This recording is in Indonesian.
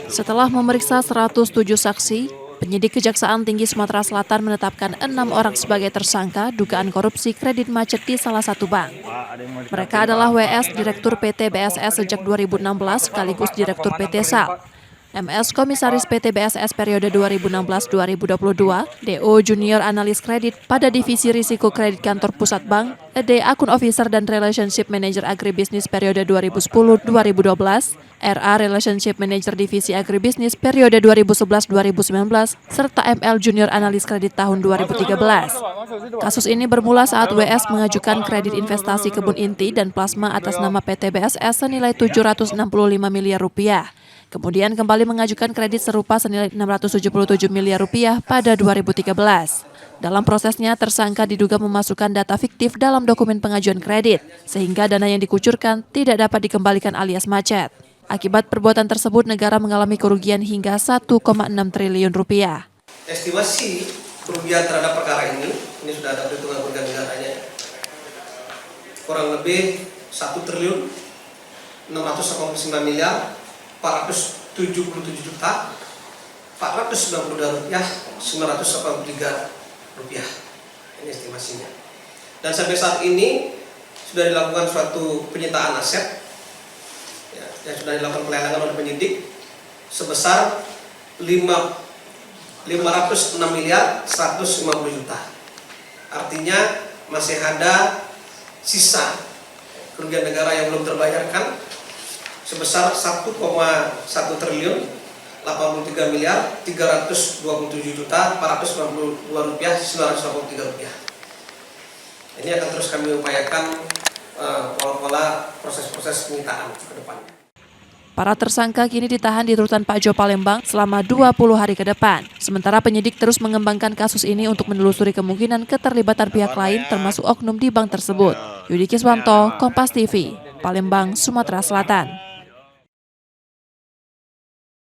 Setelah memeriksa 107 saksi, penyidik Kejaksaan Tinggi Sumatera Selatan menetapkan 6 orang sebagai tersangka dugaan korupsi kredit macet di salah satu bank. Mereka adalah WS, Direktur PT BSS sejak 2016 sekaligus Direktur PT SAL. MS Komisaris PT BSS periode 2016-2022, DO Junior Analis Kredit pada Divisi Risiko Kredit Kantor Pusat Bank, ED Akun Officer dan Relationship Manager Agribisnis periode 2010-2012, RA Relationship Manager Divisi Agribisnis periode 2011-2019, serta ML Junior Analis Kredit tahun 2013. Kasus ini bermula saat WS mengajukan kredit investasi kebun inti dan plasma atas nama PT BSS senilai Rp765 miliar. Kemudian kembali mengajukan kredit serupa senilai Rp677 miliar pada 2013. Dalam prosesnya, tersangka diduga memasukkan data fiktif dalam dokumen pengajuan kredit, sehingga dana yang dikucurkan tidak dapat dikembalikan alias macet. Akibat perbuatan tersebut, negara mengalami kerugian hingga Rp1,6 triliun. Estimasi kerugian terhadap perkara ini sudah ada perhitungan kerugian negaranya, kurang lebih Rp1.689 miliar 477 juta 492 rupiah 983 rupiah, ini estimasinya. Dan sampai saat ini sudah dilakukan suatu penyitaan aset yang sudah dilakukan pelelangan oleh penyidik sebesar 506 miliar 150 juta. Artinya masih ada sisa kerugian negara yang belum terbayarkan sebesar 1,1 triliun 83 miliar 327 juta 492 rupiah 983 rupiah. Ini akan terus kami upayakan pola proses penyitaan ke depan. Para tersangka kini ditahan di rutan Pak Jo Palembang selama 20 hari ke depan. Sementara penyidik terus mengembangkan kasus ini untuk menelusuri kemungkinan keterlibatan pihak lain termasuk oknum di bank tersebut. Yudi Kiswanto, Kompas TV, Palembang, Sumatera Selatan.